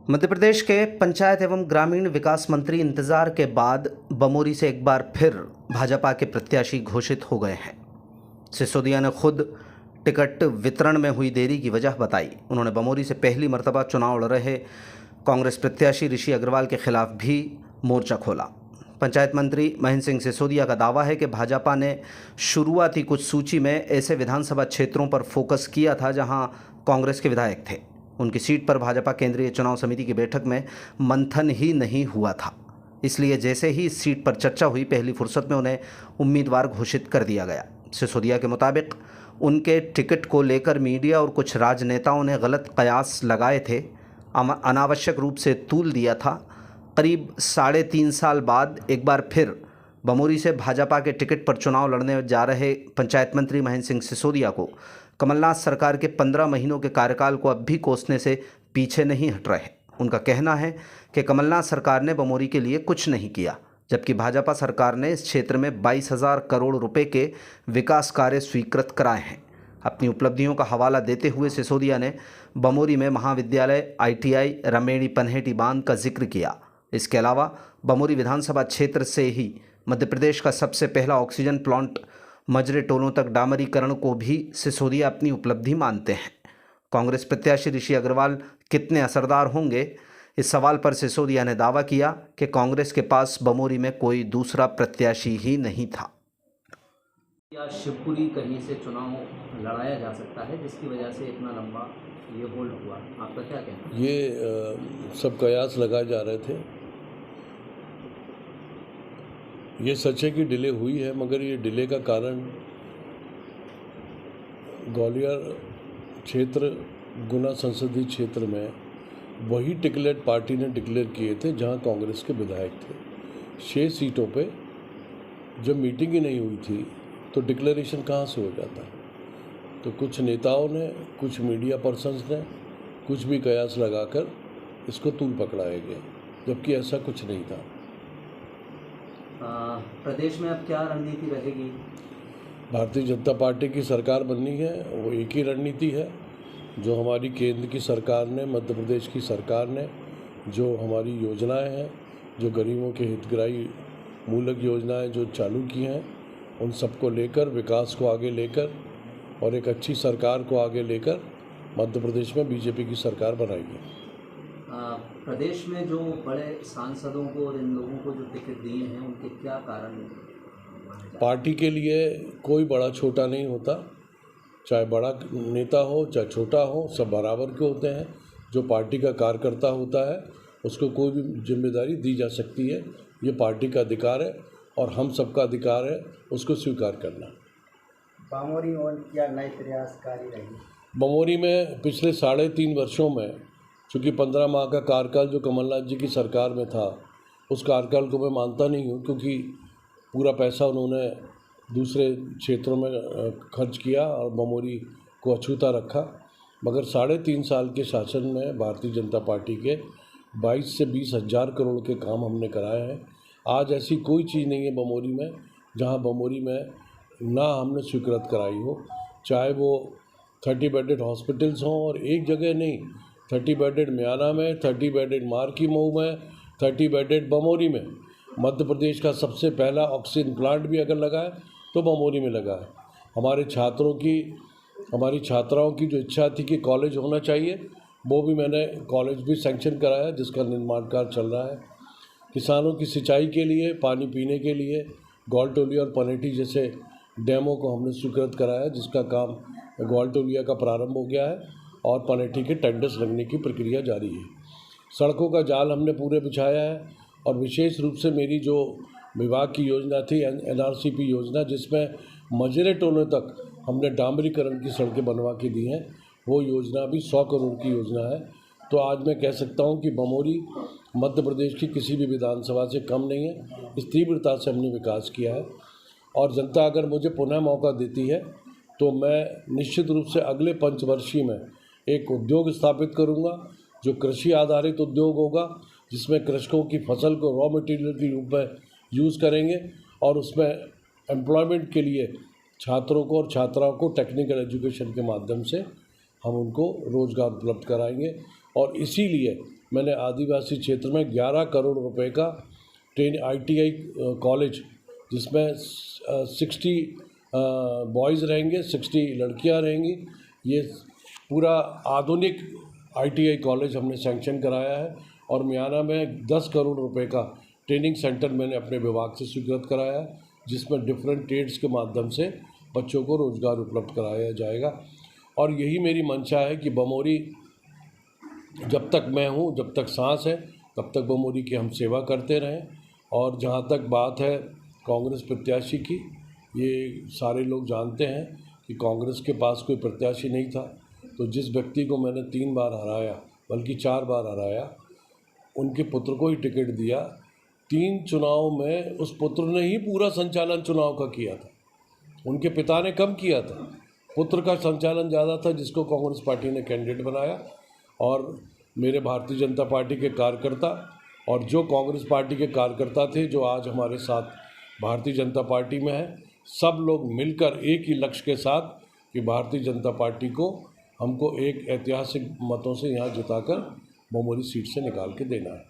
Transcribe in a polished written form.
मध्य प्रदेश के पंचायत एवं ग्रामीण विकास मंत्री इंतजार के बाद बमोरी से एक बार फिर भाजपा के प्रत्याशी घोषित हो गए हैं। सिसोदिया ने खुद टिकट वितरण में हुई देरी की वजह बताई। उन्होंने बमोरी से पहली मर्तबा चुनाव लड़ रहे कांग्रेस प्रत्याशी ऋषि अग्रवाल के खिलाफ भी मोर्चा खोला। पंचायत मंत्री महेंद्र सिंह सिसोदिया का दावा है कि भाजपा ने शुरुआती कुछ सूची में ऐसे विधानसभा क्षेत्रों पर फोकस किया था जहां कांग्रेस के विधायक थे। उनकी सीट पर भाजपा केंद्रीय चुनाव समिति की बैठक में मंथन ही नहीं हुआ था, इसलिए जैसे ही इस सीट पर चर्चा हुई पहली फुर्सत में उन्हें उम्मीदवार घोषित कर दिया गया। सिसोदिया के मुताबिक उनके टिकट को लेकर मीडिया और कुछ राजनेताओं ने गलत कयास लगाए थे, अनावश्यक रूप से तूल दिया था। करीब 3.5 साल बाद एक बार फिर बमोरी से भाजपा के टिकट पर चुनाव लड़ने जा रहे पंचायत मंत्री महेंद्र सिंह सिसोदिया को कमलनाथ सरकार के 15 महीनों के कार्यकाल को अब भी कोसने से पीछे नहीं हट रहे। उनका कहना है कि कमलनाथ सरकार ने बमोरी के लिए कुछ नहीं किया, जबकि भाजपा सरकार ने इस क्षेत्र में 22,000 करोड़ रुपए के विकास कार्य स्वीकृत कराए हैं। अपनी उपलब्धियों का हवाला देते हुए सिसोदिया ने बमोरी में महाविद्यालय, ITI, रमेणी पनहेटी बांध का जिक्र किया। इसके अलावा बमोरी विधानसभा क्षेत्र से ही मध्य प्रदेश का सबसे पहला ऑक्सीजन प्लांट मजरे टोलों तक डामरीकरण को भी सिसोदिया अपनी उपलब्धि मानते हैं। कांग्रेस प्रत्याशी ऋषि अग्रवाल कितने असरदार होंगे, इस सवाल पर सिसोदिया ने दावा किया कि कांग्रेस के पास बमोरी में कोई दूसरा प्रत्याशी ही नहीं था। या शिवपुरी कहीं से चुनाव लड़ाया जा सकता है जिसकी वजह से इतना लंबा ये होल्ड हुआ, आपका क्या कहना है? ये सब कयास लगाए जा रहे थे। ये सच है कि डिले हुई है, मगर ये डिले का कारण ग्वालियर क्षेत्र, गुना संसदीय क्षेत्र में वही टिकलेट पार्टी ने डिक्लेयर किए थे जहां कांग्रेस के विधायक थे। 6 सीटों पे जब मीटिंग ही नहीं हुई थी तो डिक्लेरेशन कहाँ से हो जाता? तो कुछ नेताओं ने, कुछ मीडिया पर्सन्स ने कुछ भी कयास लगाकर इसको तूल पकड़ाया गया, जबकि ऐसा कुछ नहीं था। प्रदेश में अब क्या रणनीति रहेगी? भारतीय जनता पार्टी की सरकार बननी है, वो एक ही रणनीति है जो हमारी केंद्र की सरकार ने, मध्य प्रदेश की सरकार ने जो हमारी योजनाएं हैं, जो गरीबों के हितग्राही मूलक योजनाएं जो चालू की हैं, उन सबको लेकर, विकास को आगे लेकर और एक अच्छी सरकार को आगे लेकर मध्य प्रदेश में बीजेपी की सरकार बनाएगी। प्रदेश में जो बड़े सांसदों को और इन लोगों को जो टिकट दिए हैं उनके क्या कारण? पार्टी के लिए कोई बड़ा छोटा नहीं होता, चाहे बड़ा नेता हो चाहे छोटा हो, सब बराबर के होते हैं। जो पार्टी का कार्यकर्ता होता है उसको कोई भी जिम्मेदारी दी जा सकती है, ये पार्टी का अधिकार है और हम सबका अधिकार है उसको स्वीकार करना। बमोरी और क्या नए प्रयासकारी रही? बमोरी में पिछले 3.5 वर्षों में, चूँकि 15 माह का कार्यकाल जो कमलनाथ जी की सरकार में था, उस कार्यकाल को मैं मानता नहीं हूँ, क्योंकि पूरा पैसा उन्होंने दूसरे क्षेत्रों में खर्च किया और बमोरी को अछूता रखा। मगर 3.5 साल के शासन में भारतीय जनता पार्टी के 22 से 20 हज़ार करोड़ के काम हमने कराए हैं। आज ऐसी कोई चीज़ नहीं है बमोरी में जहाँ बमोरी में ना हमने स्वीकृत कराई हो, चाहे वो 30 बेडेड हॉस्पिटल्स हों, और एक जगह नहीं, 30 बेडेड म्याना में, 30 बेडेड मार्की मऊ में, 30 बेडेड बमोरी में। मध्य प्रदेश का सबसे पहला ऑक्सीजन प्लांट भी अगर लगा है तो बमोरी में लगा है। हमारी छात्राओं की जो इच्छा थी कि कॉलेज होना चाहिए, वो भी मैंने कॉलेज भी सैंक्शन कराया, जिसका निर्माण कार्य चल रहा है। किसानों की सिंचाई के लिए, पानी पीने के लिए ग्वालटोलिया और पनेटी जैसे डैमों को हमने स्वीकृत कराया, जिसका काम ग्वालटोलिया का प्रारंभ हो गया है और पनेटी के टेंडर्स लगने की प्रक्रिया जारी है। सड़कों का जाल हमने पूरे बिछाया है, और विशेष रूप से मेरी जो विभाग की योजना थी NRCP योजना, जिसमें मजरे टोलों तक हमने डामरीकरण की सड़कें बनवा के दी हैं, वो योजना भी 100 करोड़ की योजना है। तो आज मैं कह सकता हूँ कि बमोरी मध्य प्रदेश की किसी भी विधानसभा से कम नहीं है। इस तीव्रता से हमने विकास किया है, और जनता अगर मुझे पुनः मौका देती है तो मैं निश्चित रूप से अगले पंचवर्षीय में एक उद्योग स्थापित करूंगा, जो कृषि आधारित उद्योग होगा, जिसमें कृषकों की फसल को रॉ मटेरियल के रूप में यूज़ करेंगे, और उसमें एम्प्लॉयमेंट के लिए छात्रों को और छात्राओं को टेक्निकल एजुकेशन के माध्यम से हम उनको रोज़गार उपलब्ध कराएंगे। और इसीलिए मैंने आदिवासी क्षेत्र में 11 करोड़ रुपए का ITI कॉलेज, जिसमें 60 बॉयज़ रहेंगे, 60 लड़कियां रहेंगी, ये पूरा आधुनिक ITI कॉलेज हमने सैंक्शन कराया है। और मियाना में 10 करोड़ रुपए का ट्रेनिंग सेंटर मैंने अपने विभाग से स्वीकृत कराया है, जिसमें डिफरेंट ट्रेड्स के माध्यम से बच्चों को रोज़गार उपलब्ध कराया जाएगा। और यही मेरी मंशा है कि बमोरी, जब तक मैं हूँ, जब तक सांस है, तब तक बमोरी की हम सेवा करते रहें। और जहाँ तक बात है कांग्रेस प्रत्याशी की, ये सारे लोग जानते हैं कि कांग्रेस के पास कोई प्रत्याशी नहीं था। तो जिस व्यक्ति को मैंने 3 बार हराया, बल्कि 4 बार हराया, उनके पुत्र को ही टिकट दिया। 3 चुनाव में उस पुत्र ने ही पूरा संचालन चुनाव का किया था, उनके पिता ने कम किया था। पुत्र का संचालन ज़्यादा था, जिसको कांग्रेस पार्टी ने कैंडिडेट बनाया। और मेरे भारतीय जनता पार्टी के कार्यकर्ता और जो कांग्रेस पार्टी के कार्यकर्ता थे, जो आज हमारे साथ भारतीय जनता पार्टी में है, सब लोग मिलकर एक ही लक्ष्य के साथ कि भारतीय जनता पार्टी को हमको एक ऐतिहासिक मतों से यहाँ जिताकर बमोरी सीट से निकाल के देना है।